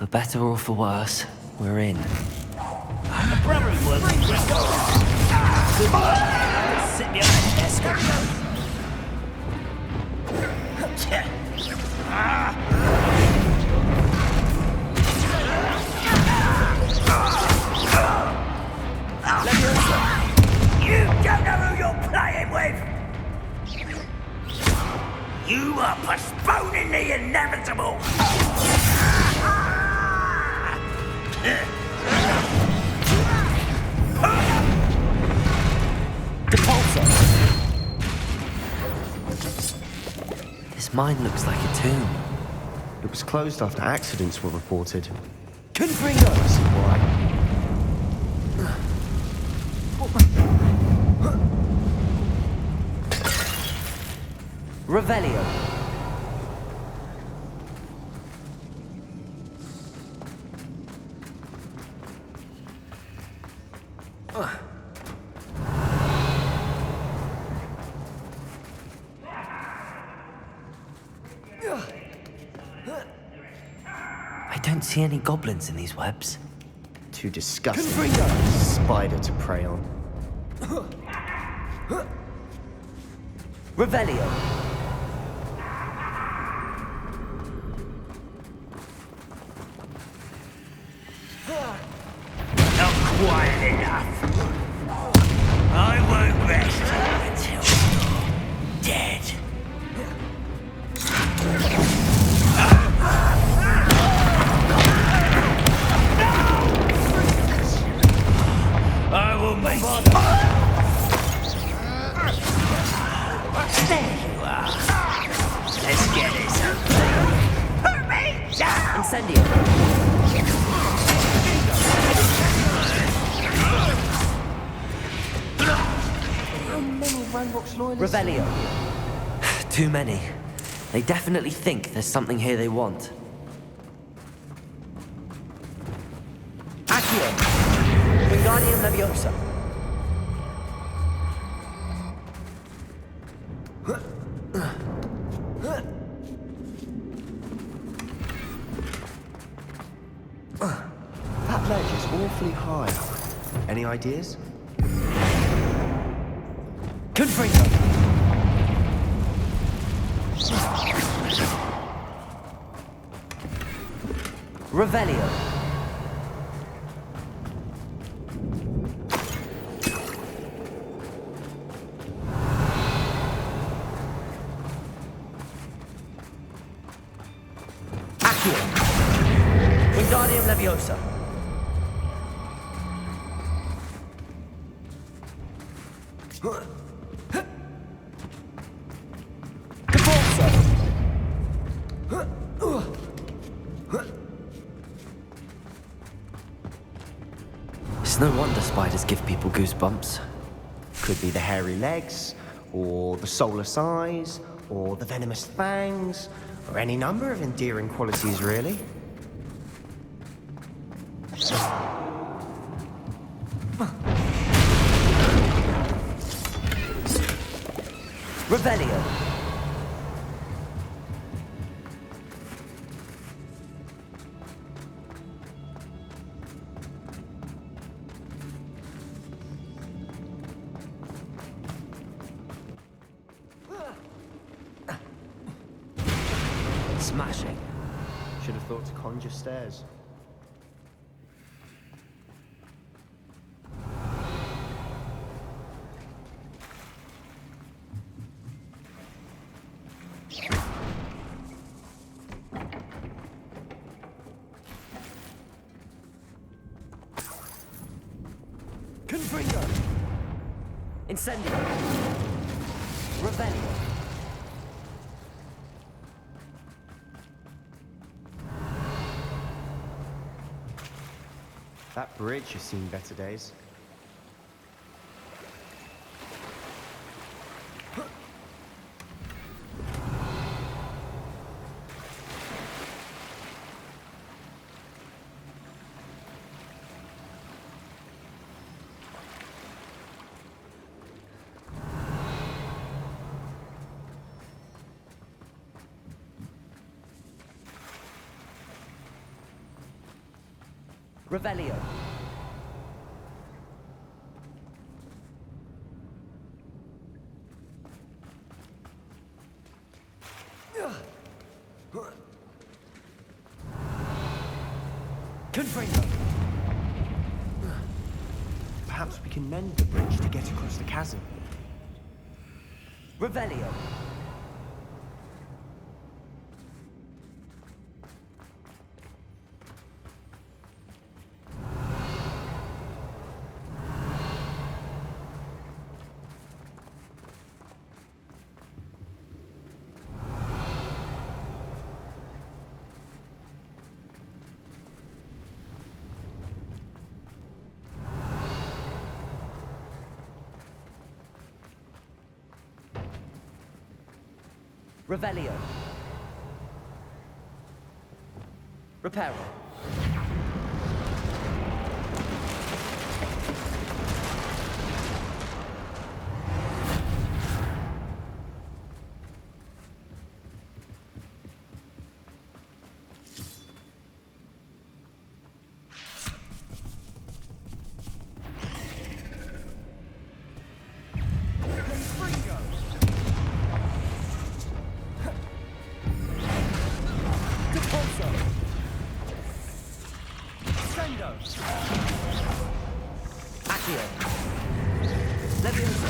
For better or for worse, we're in. Brother was sit behind the desk. You don't know who you're playing with! You are postponing the inevitable! This mine looks like a tomb. It was closed after accidents were reported. Confringo! Why? Revelio. I don't see any goblins in these webs. Too disgusting. Spider to prey on. Revelio. Not quite enough. I won't rest until you're dead. I will make you. There you are. Let's get this over. Hurt me! Incendio. Revelio. Too many. They definitely think there's something here they want. Accio. Wingardium Leviosa. That ledge is awfully high. Any ideas? Confringo. Revelio. Accio. Wingardium Leviosa. It's no wonder spiders give people goosebumps. Could be the hairy legs, or the soulless eyes, or the venomous fangs, or any number of endearing qualities, really. Revelio. Smashing. Should have thought to conjure stairs. Confringo. Incendio. Revelio. That bridge has seen better days. Revelio. Confringo. Perhaps we can mend the bridge to get across the chasm. Revelio. Revelio. Reparo. Accio. Levioso.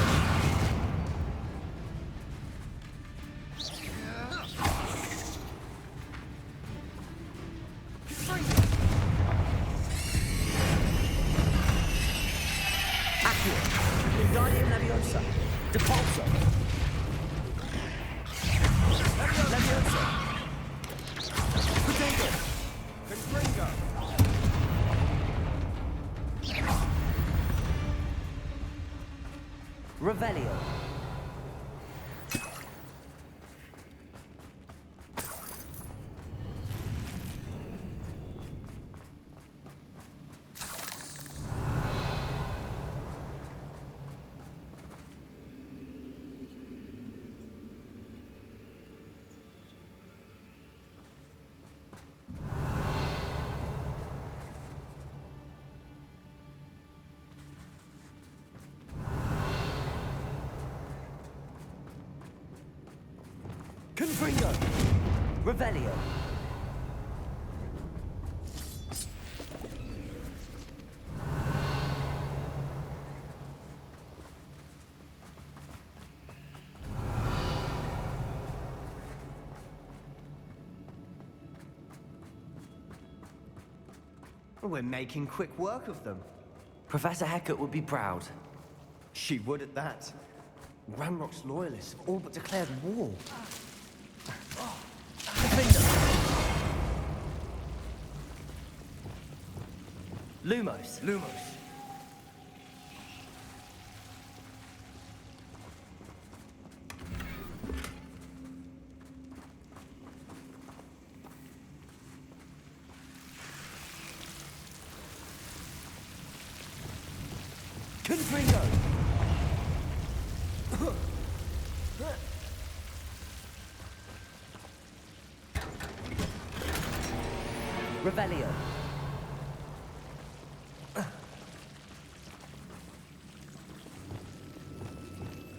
Accio. Wingardium Leviosa. Depulso. Levioso. Potato. Confringo. Revelio. Confringo. Revelio. We're making quick work of them. Professor Hecat would be proud. She would at that. Ranrock's loyalists have all but declared war. Lumos. Confringo. Revelio.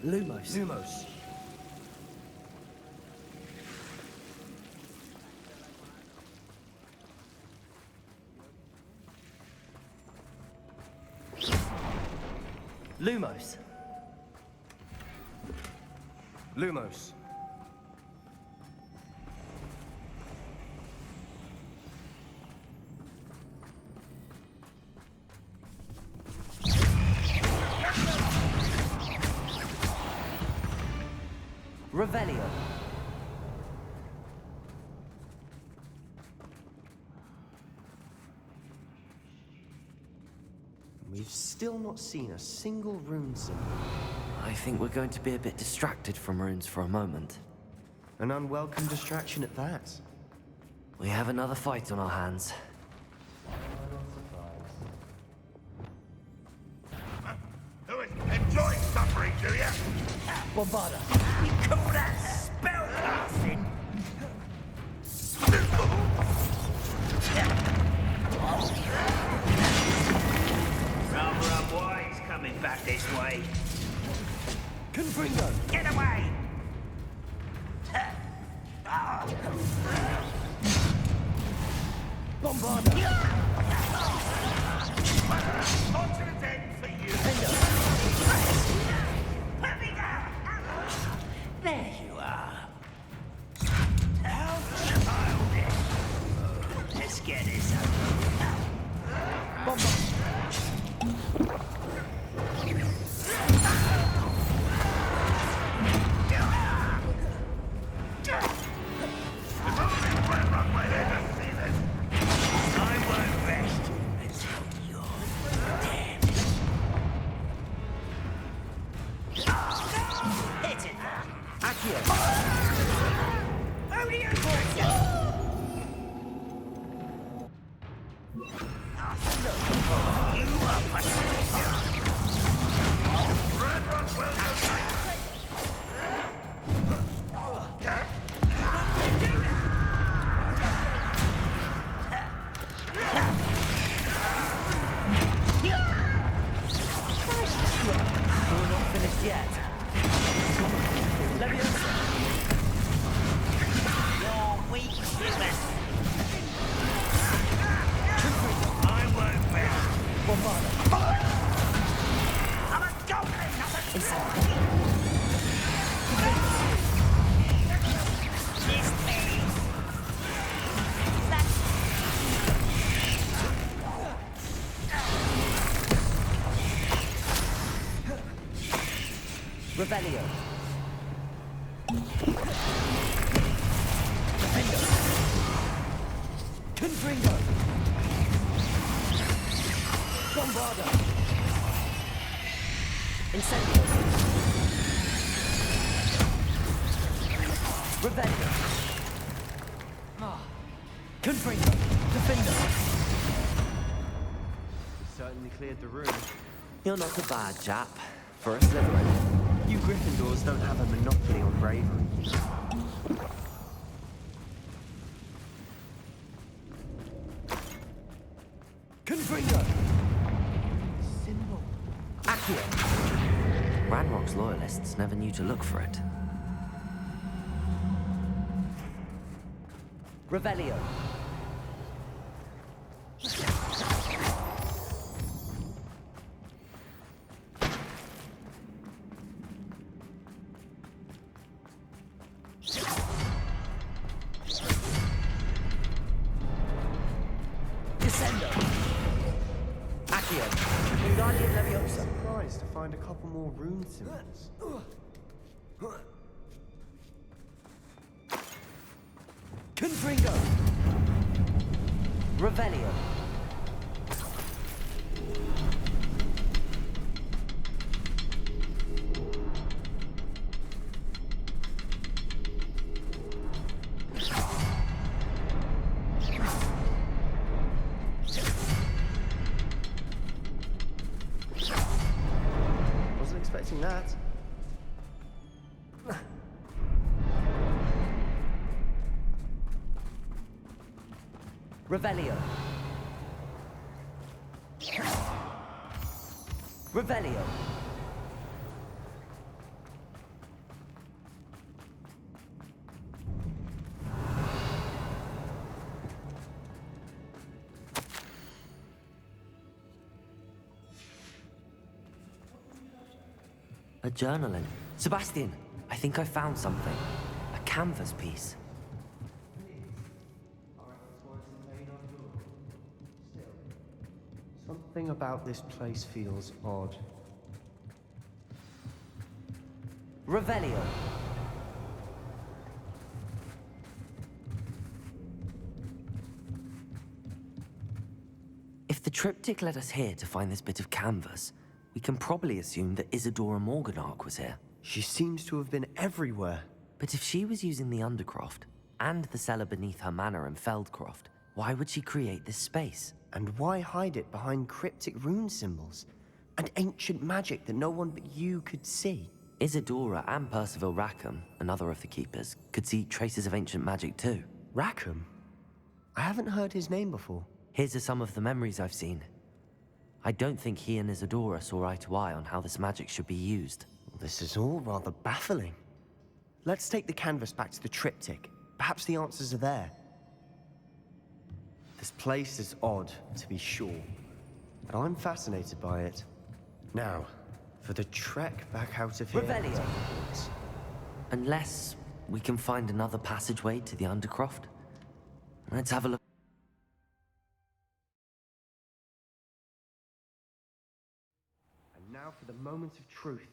Lumos. Lumos. Revelio. We've still not seen a single rune symbol. I think we're going to be a bit distracted from runes for a moment. An unwelcome distraction at that. We have another fight on our hands. Who is enjoying suffering, do ya? Bombarda. You call that spellcasting? Confringo! Get away! Bombarda! Ultimate end for you! Let me go! There you are. How childish. Let's get this over. Bombarda! I won't rest until you're dead. Hit it! Accio! Only you! You are pathetic. We're not finished yet. Leviosa! You're weak, human. I won't rest. Bombarda! I'm a goblin, not a This thing. Revelio! Confringo! Bombarda! Incendio! Revelio! Confringo! Defender! Certainly cleared the room. You're not a bad chap. For a Slytherin. You Gryffindors don't have a monopoly on bravery. Confringo! Symbol. Accio! Ranrock's loyalists never knew to look for it. Revelio! Descendo! Accio! Wingardium Leviosa! Surprised to find a couple more rune symbols. Confringo! Revelio! Wasn't expecting that. Revelio! Revelio! A journal in. Sebastian, I think I found something. A canvas piece. Something about this place feels odd. Revelio! If the triptych led us here to find this bit of canvas, we can probably assume that Isadora Morganach was here. She seems to have been everywhere. But if she was using the Undercroft, and the cellar beneath her manor in Feldcroft, why would she create this space? And why hide it behind cryptic rune symbols? And ancient magic that no one but you could see? Isadora and Percival Rackham, another of the Keepers, could see traces of ancient magic too. Rackham? I haven't heard his name before. Here's some of the memories I've seen. I don't think he and Isadora saw eye to eye on how this magic should be used. This is all rather baffling. Let's take the canvas back to the triptych. Perhaps the answers are there. This place is odd, to be sure, but I'm fascinated by it. Now, for the trek back out of here... Revelio. Unless we can find another passageway to the Undercroft. Let's have a look. And now for the moment of truth.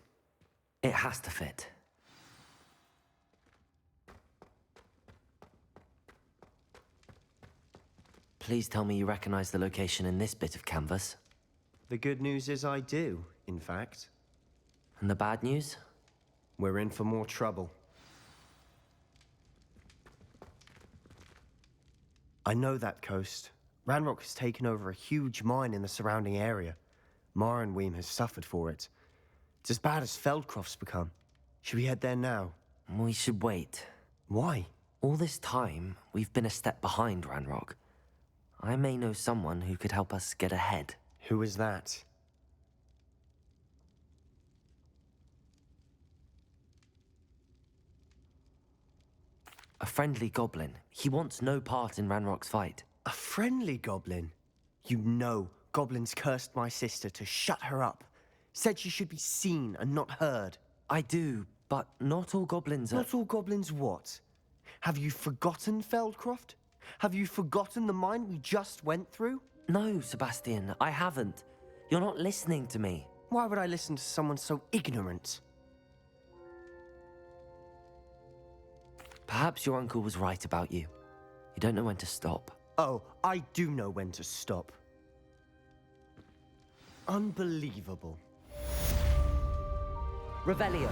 It has to fit. Please tell me you recognize the location in this bit of canvas. The good news is I do, in fact. And the bad news? We're in for more trouble. I know that coast. Ranrock has taken over a huge mine in the surrounding area. Marrenweem has suffered for it. It's as bad as Feldcroft's become. Should we head there now? We should wait. Why? All this time, we've been a step behind Ranrock. I may know someone who could help us get ahead. Who is that? A friendly goblin. He wants no part in Ranrock's fight. A friendly goblin? You know, goblins cursed my sister to shut her up. Said she should be seen and not heard. I do, but not all goblins are... Not all goblins what? Have you forgotten Feldcroft? Have you forgotten the mine we just went through? No, Sebastian, I haven't. You're not listening to me. Why would I listen to someone so ignorant? Perhaps your uncle was right about you. You don't know when to stop. Oh, I do know when to stop. Unbelievable. Revelio.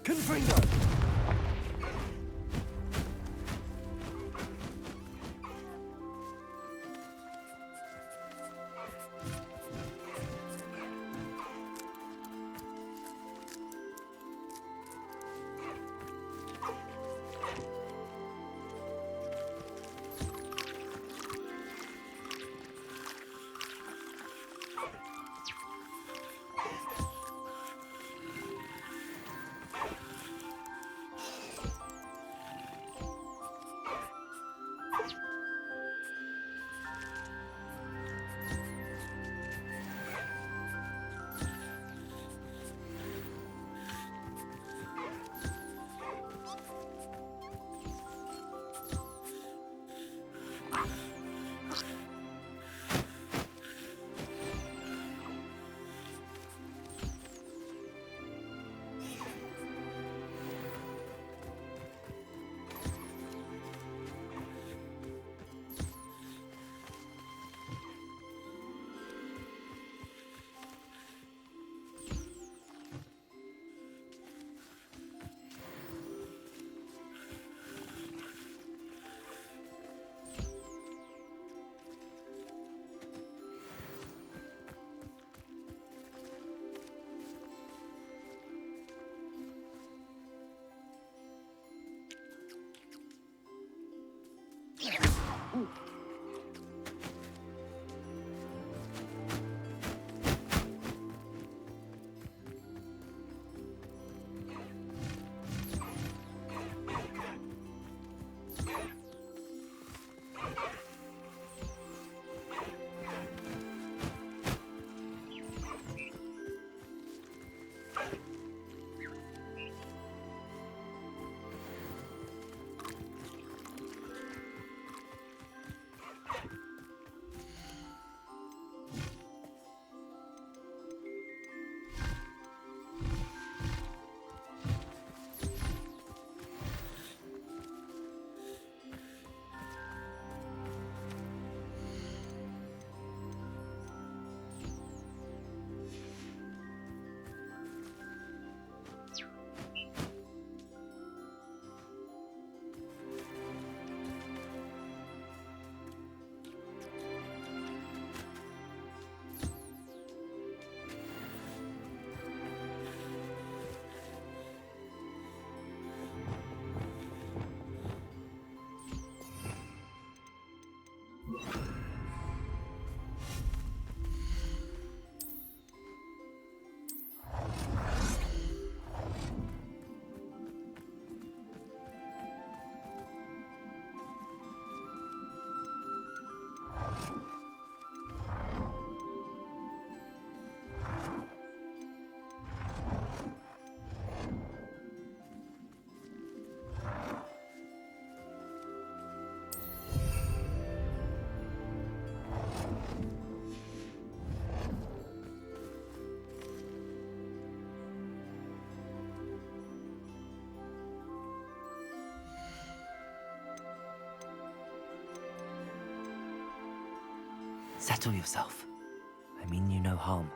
Confringo! Settle yourself. I mean you no harm.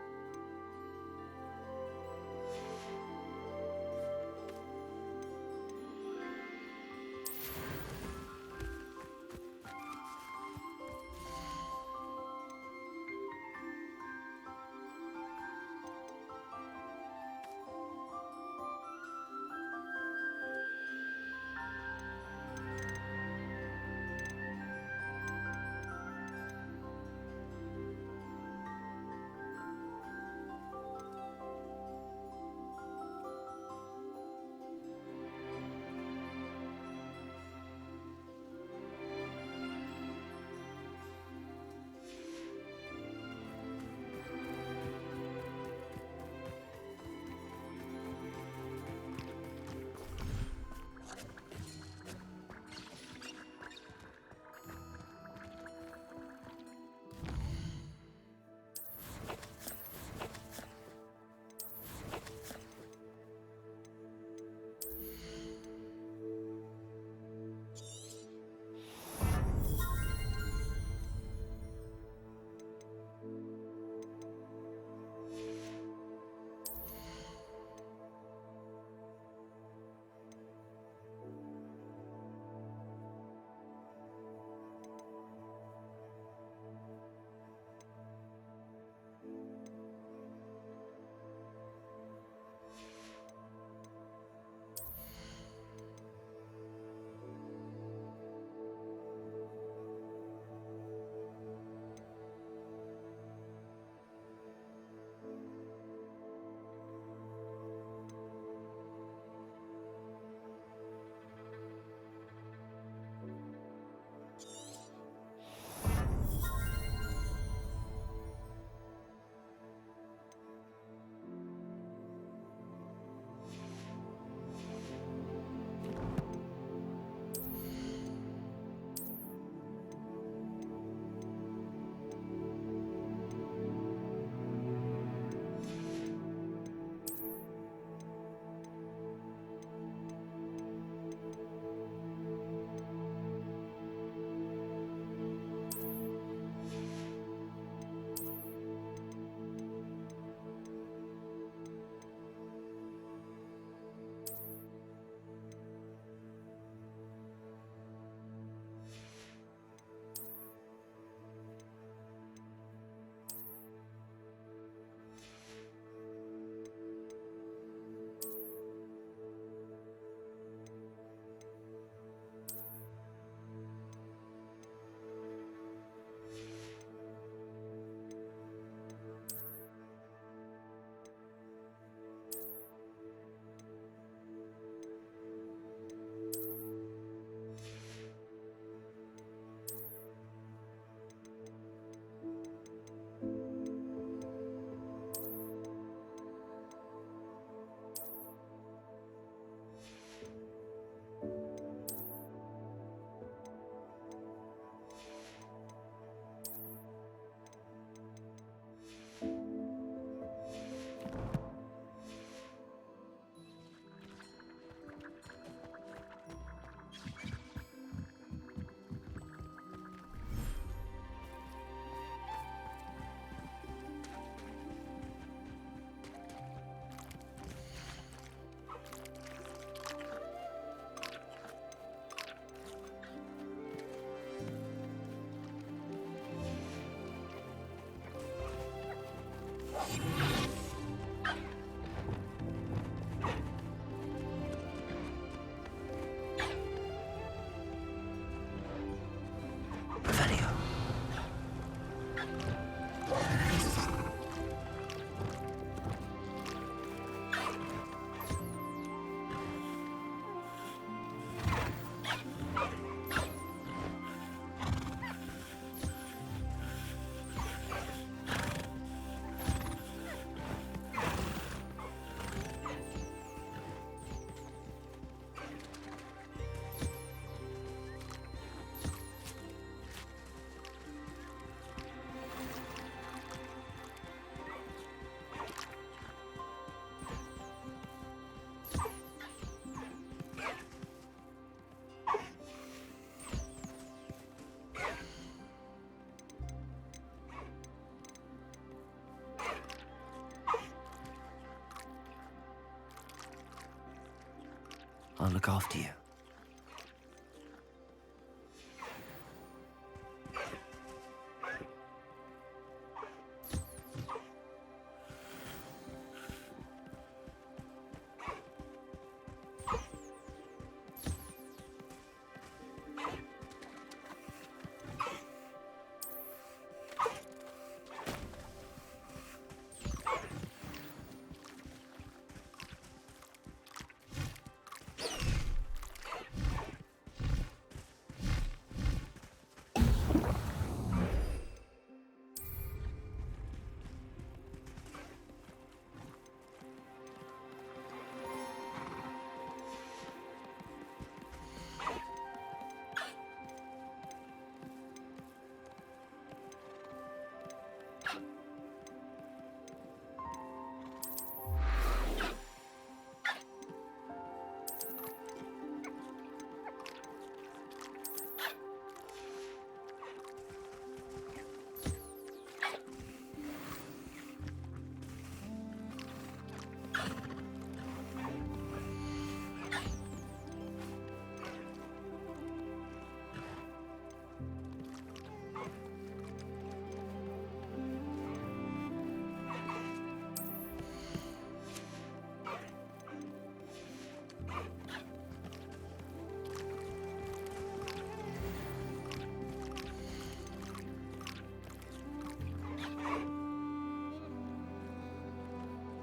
I'll look after you.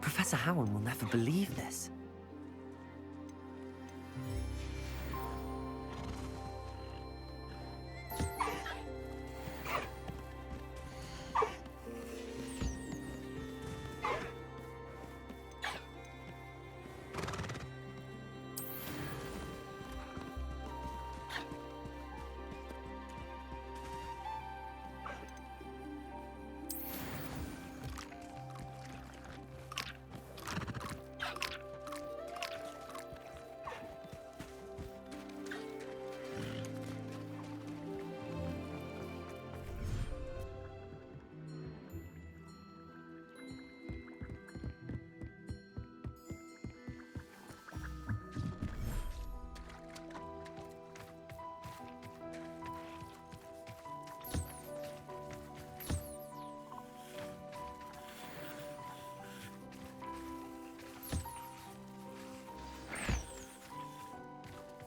Professor Howard will never believe this.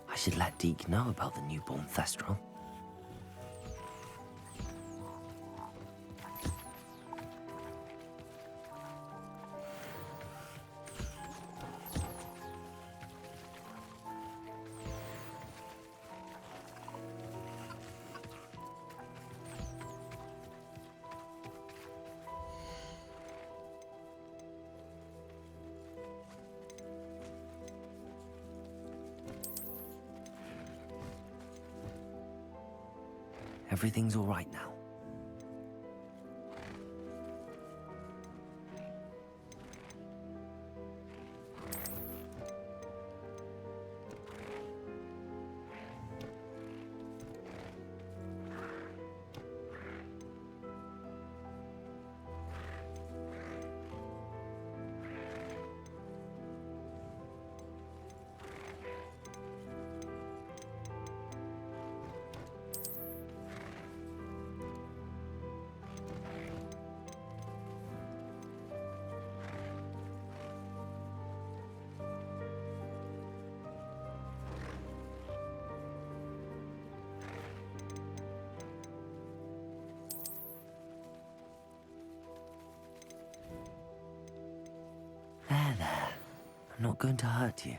I should let Deke know about the newborn Thestral. Everything's all right now. There. I'm not going to hurt you.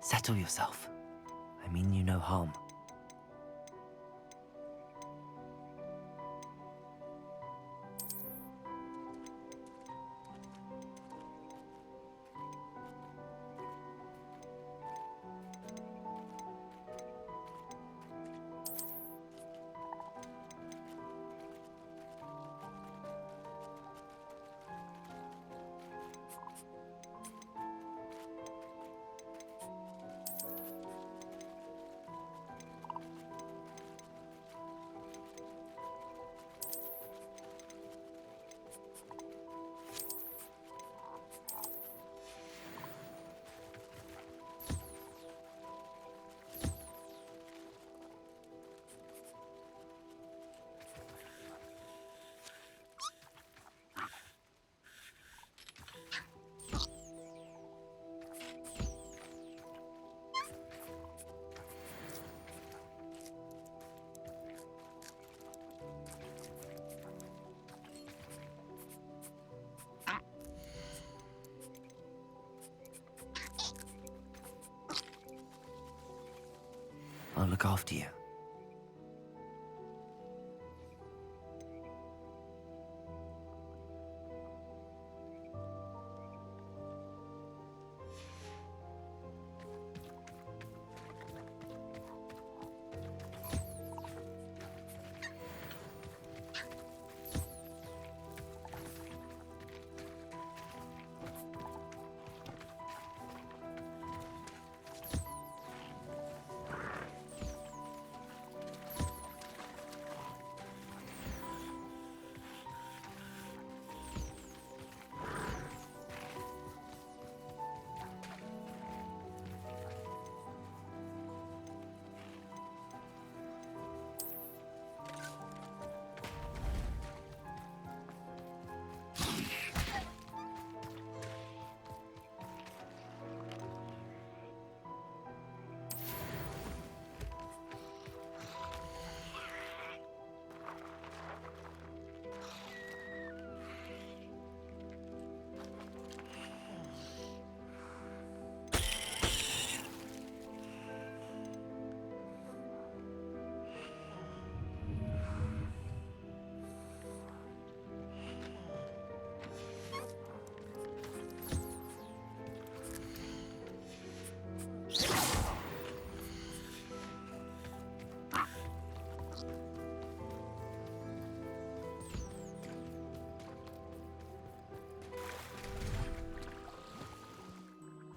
Settle yourself. I mean you no harm. I'll look after you.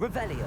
Revelio.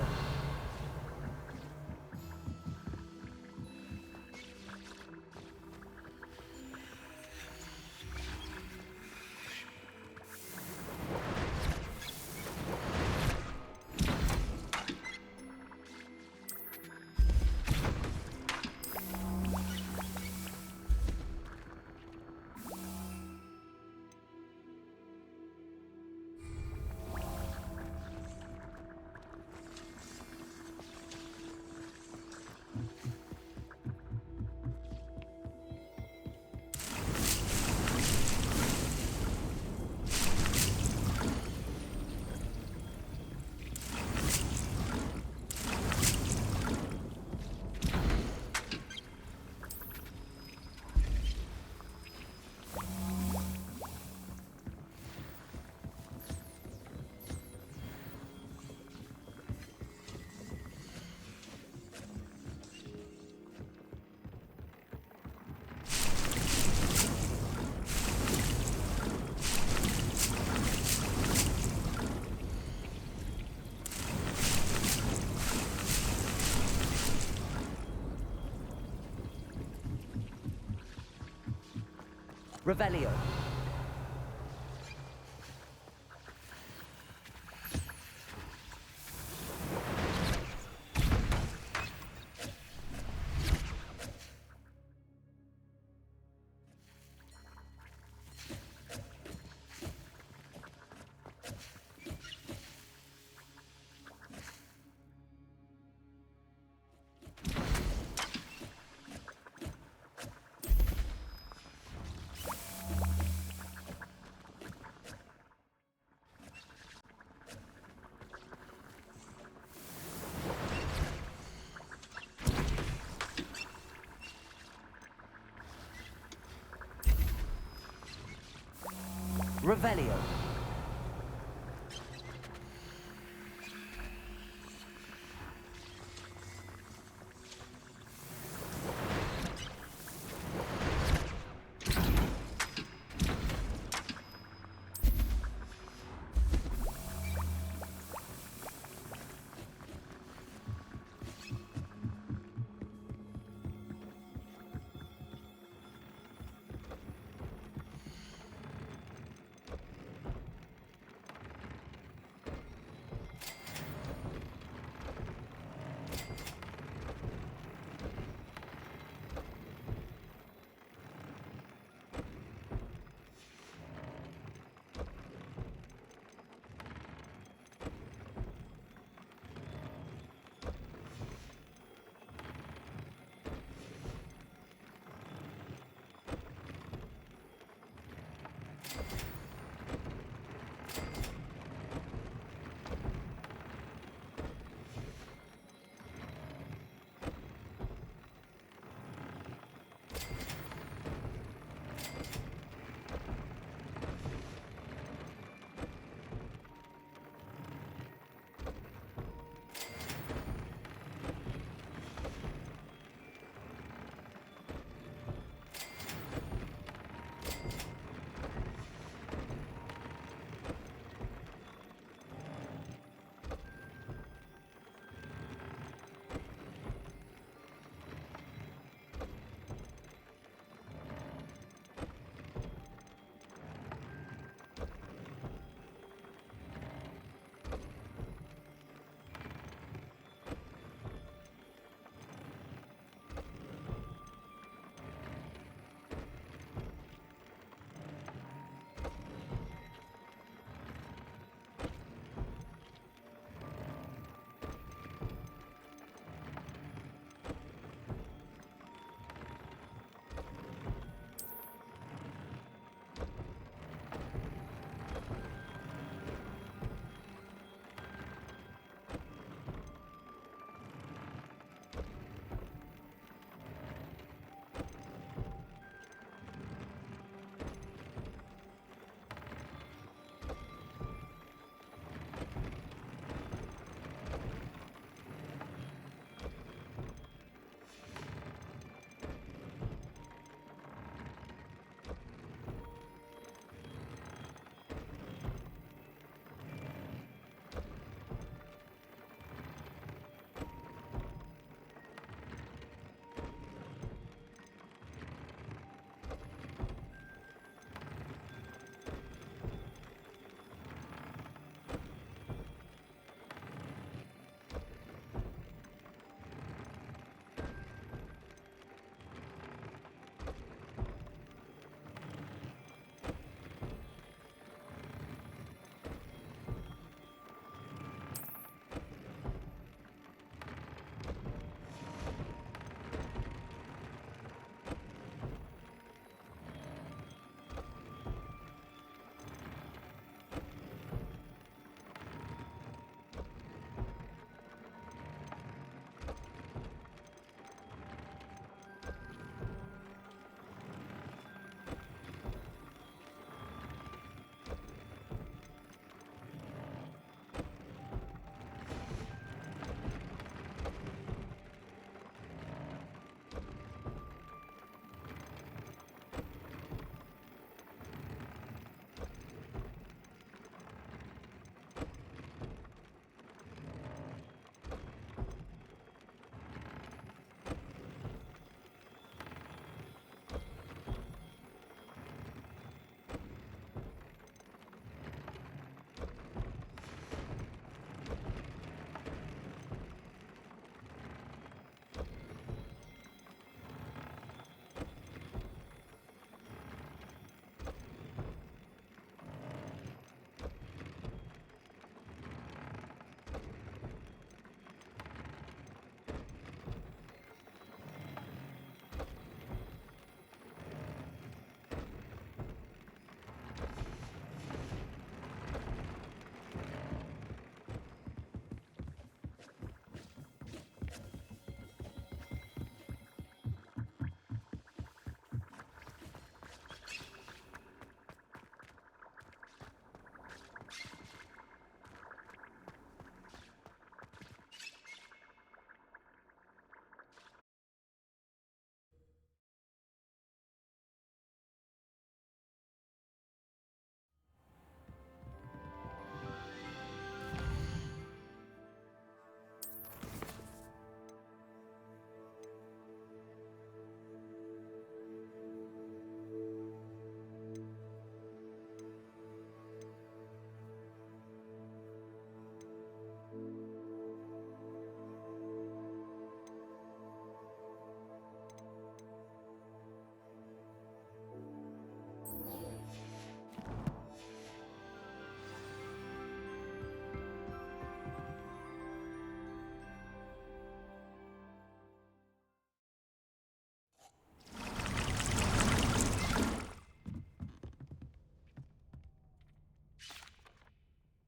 Revelio. Revelio.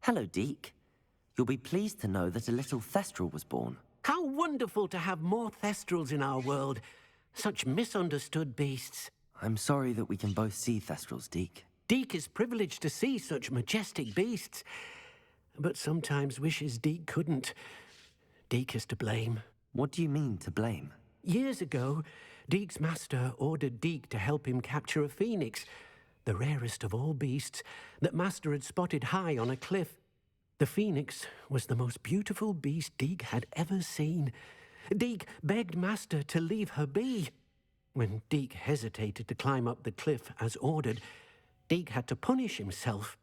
Hello, Deke. You'll be pleased to know that a little Thestral was born. How wonderful to have more Thestrals in our world. Such misunderstood beasts. I'm sorry that we can both see Thestrals, Deke. Deke is privileged to see such majestic beasts, but sometimes wishes Deke couldn't. Deke is to blame. What do you mean, to blame? Years ago, Deke's master ordered Deke to help him capture a phoenix, the rarest of all beasts, that master had spotted high on a cliff. The phoenix was the most beautiful beast Deke had ever seen. Deke begged master to leave her be. When Deke hesitated to climb up the cliff as ordered, Deke had to punish himself.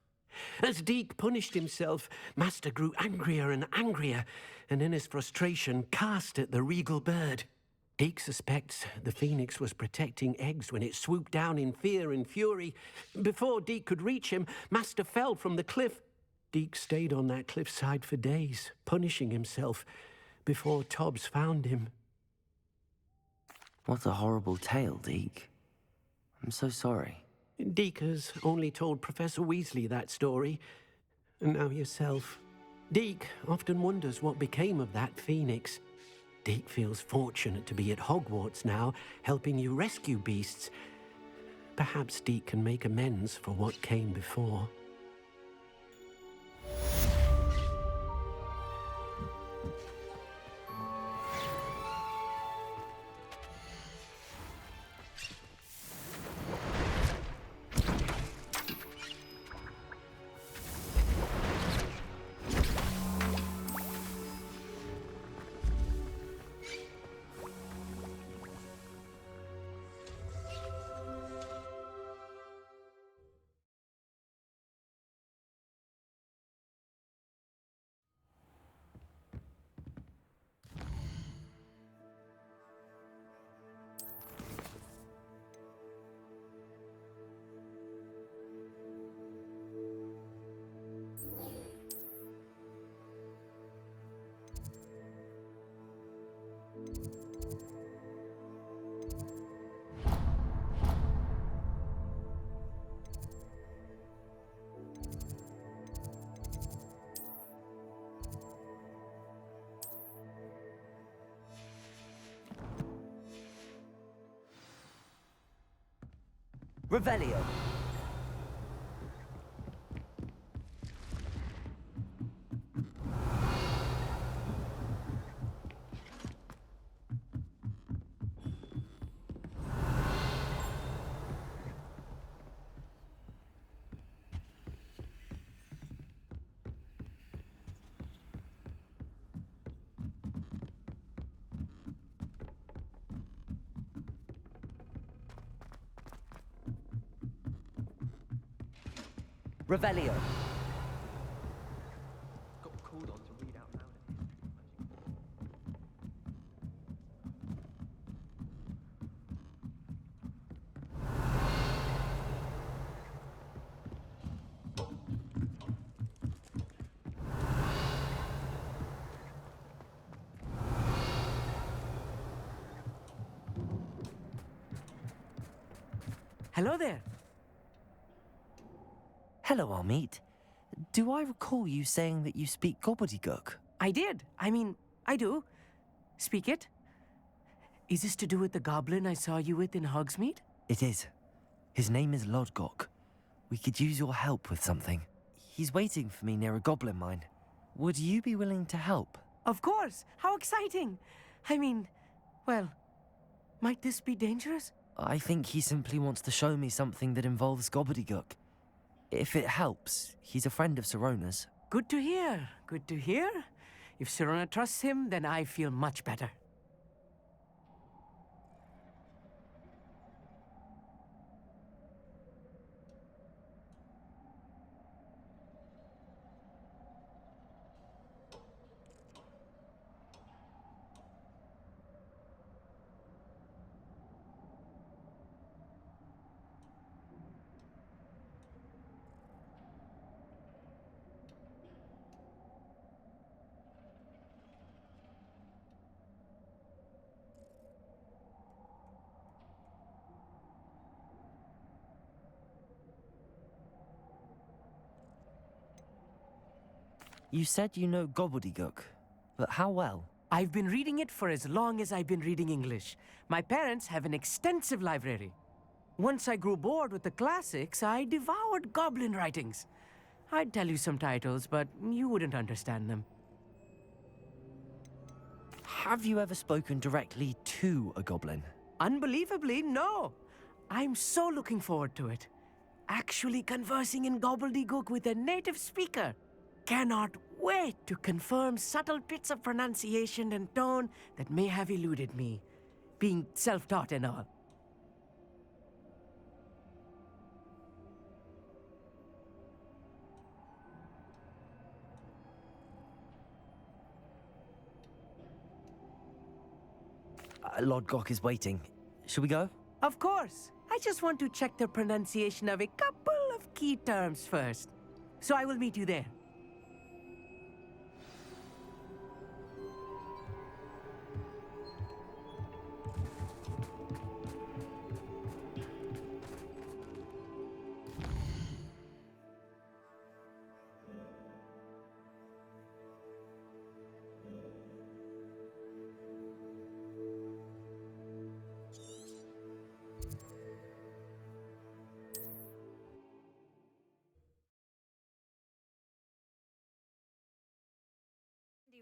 As Deke punished himself, master grew angrier and angrier, and in his frustration cast at the regal bird. Deke suspects the phoenix was protecting eggs when it swooped down in fear and fury. Before Deke could reach him, master fell from the cliff. Deke stayed on that cliffside for days, punishing himself, before Tobbs found him. What a horrible tale, Deke. I'm so sorry. Deke has only told Professor Weasley that story, and now yourself. Deke often wonders what became of that phoenix. Deke feels fortunate to be at Hogwarts now, helping you rescue beasts. Perhaps Deke can make amends for what came before. Revelio. Revelio. Got called on to read out loud. Hello there. Hello, Armeet. Do I recall you saying that you speak gobbledygook? I did. I do. Speak it. Is this to do with the goblin I saw you with in Hogsmeade? It is. His name is Lodgok. We could use your help with something. He's waiting for me near a goblin mine. Would you be willing to help? Of course. How exciting. Well, might this be dangerous? I think he simply wants to show me something that involves gobbledygook. If it helps, he's a friend of Sirona's. Good to hear. Good to hear. If Sirona trusts him, then I feel much better. You said you know gobbledygook, but how well? I've been reading it for as long as I've been reading English. My parents have an extensive library. Once I grew bored with the classics, I devoured goblin writings. I'd tell you some titles, but you wouldn't understand them. Have you ever spoken directly to a goblin? Unbelievably, no. I'm so looking forward to it. Actually conversing in gobbledygook with a native speaker. Cannot wait to confirm subtle bits of pronunciation and tone that may have eluded me, being self-taught and all. Lord Gok is waiting. Should we go? Of course. I just want to check the pronunciation of a couple of key terms first. So I will meet you there.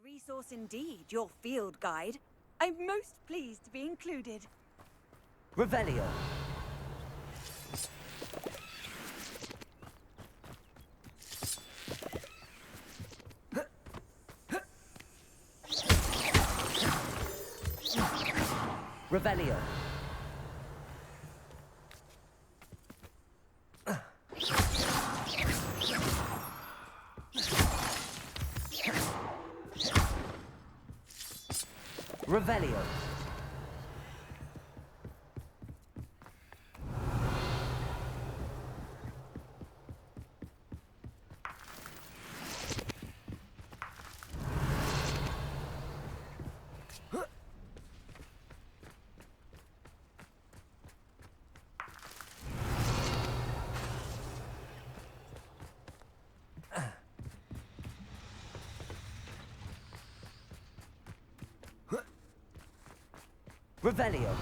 Resource indeed, your field guide. I'm most pleased to be included. Revelio. Revelio. Revelio. Revelio.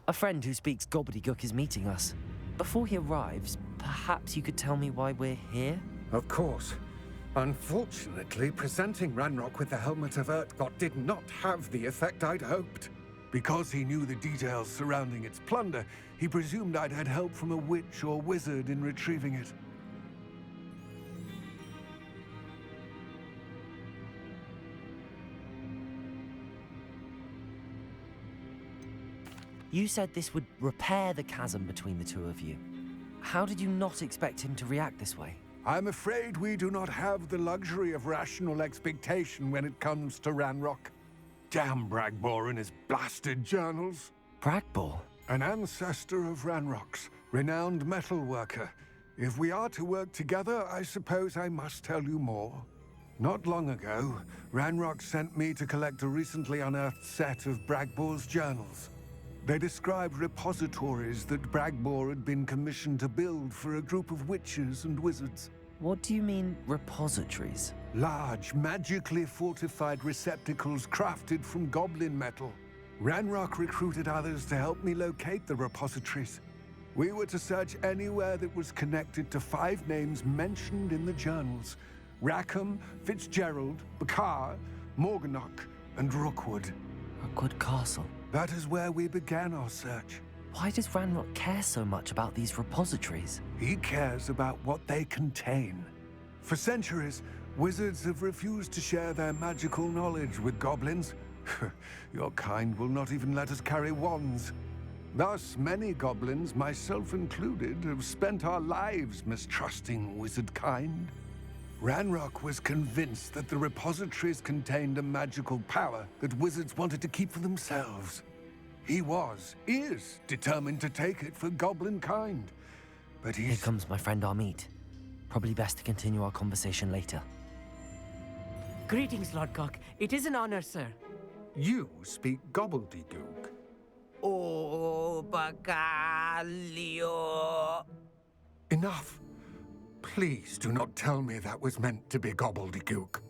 A friend who speaks gobbledygook is meeting us. Before he arrives, perhaps you could tell me why we're here? Of course. Unfortunately, presenting Ranrock with the Helmet of Urtkot did not have the effect I'd hoped. Because he knew the details surrounding its plunder, he presumed I'd had help from a witch or wizard in retrieving it. You said this would repair the chasm between the two of you. How did you not expect him to react this way? I'm afraid we do not have the luxury of rational expectation when it comes to Ranrock. Damn Bragbor and his blasted journals. Bragbor? An ancestor of Ranrock's, renowned metal worker. If we are to work together, I suppose I must tell you more. Not long ago, Ranrock sent me to collect a recently unearthed set of Bragbor's journals. They described repositories that Bragbor had been commissioned to build for a group of witches and wizards. What do you mean, repositories? Large, magically fortified receptacles crafted from goblin metal. Ranrock recruited others to help me locate the repositories. We were to search anywhere that was connected to 5 names mentioned in the journals: Rackham, Fitzgerald, Bakar, Morganach, and Rookwood. Rookwood Castle. That is where we began our search. Why does Ranrock care so much about these repositories? He cares about what they contain. For centuries, wizards have refused to share their magical knowledge with goblins. Your kind will not even let us carry wands. Thus, many goblins, myself included, have spent our lives mistrusting wizard kind. Ranrock was convinced that the repositories contained a magical power that wizards wanted to keep for themselves. He is determined to take it for goblin kind. But Here comes my friend Amit. Probably best to continue our conversation later. Greetings, Lord Gok. It is an honor, sir. You speak gobbledygook. Oh, Bacalio. Enough. Please do not tell me that was meant to be gobbledygook.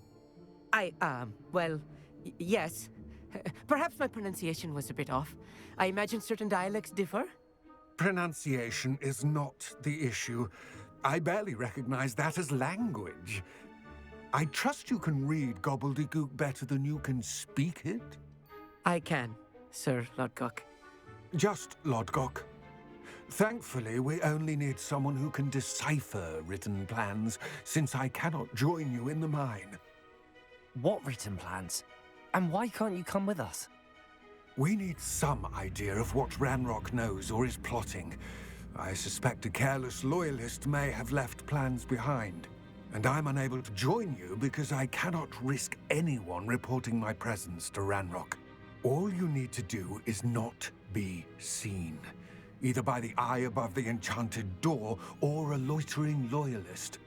Well, yes. Perhaps my pronunciation was a bit off. I imagine certain dialects differ. Pronunciation is not the issue. I barely recognize that as language. I trust you can read gobbledygook better than you can speak it? I can, Sir Lodgok. Just Lodgok. Thankfully, we only need someone who can decipher written plans, since I cannot join you in the mine. What written plans? And why can't you come with us? We need some idea of what Ranrock knows or is plotting. I suspect a careless loyalist may have left plans behind. And I'm unable to join you because I cannot risk anyone reporting my presence to Ranrock. All you need to do is not be seen, either by the eye above the enchanted door or a loitering loyalist.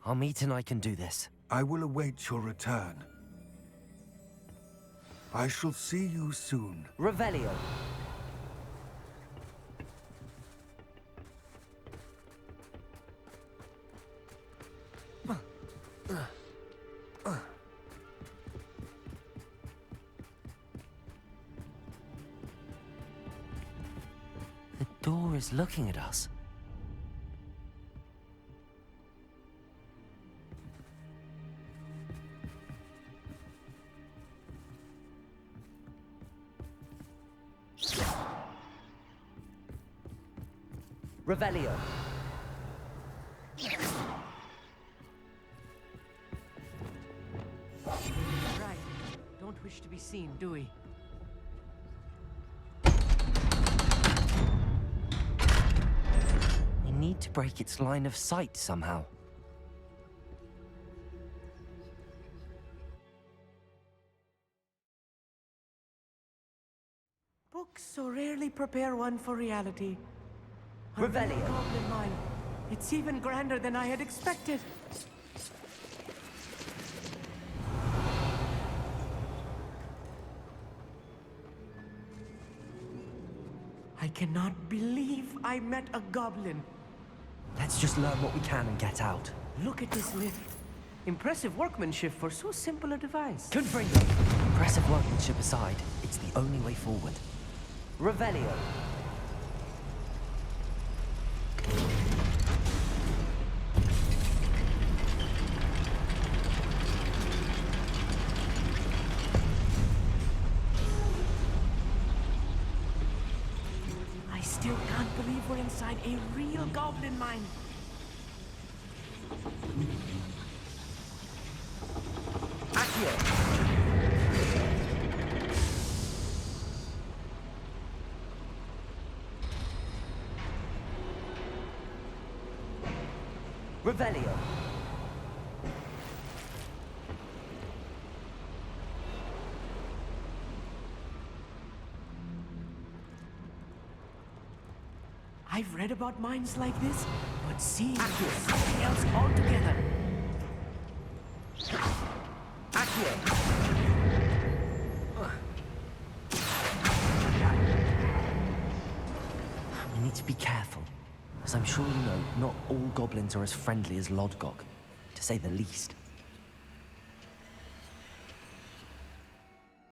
Amit and I can do this. I will await your return. I shall see you soon. Revelio. The door is looking at us. Revelio. Right. Don't wish to be seen, do we? We need to break its line of sight somehow. Books so rarely prepare one for reality. Revelio. Goblin mine. It's even grander than I had expected. I cannot believe I met a goblin. Let's just learn what we can and get out. Look at this lift. Impressive workmanship for so simple a device. Confringo. Impressive workmanship aside, it's the only way forward. Revelio. I still can't believe we're inside a real goblin mine. Accio. Revelio. I've read about mines like this, but seeing it is something else altogether. We need to be careful, as I'm sure you know, not all goblins are as friendly as Lodgok, to say the least.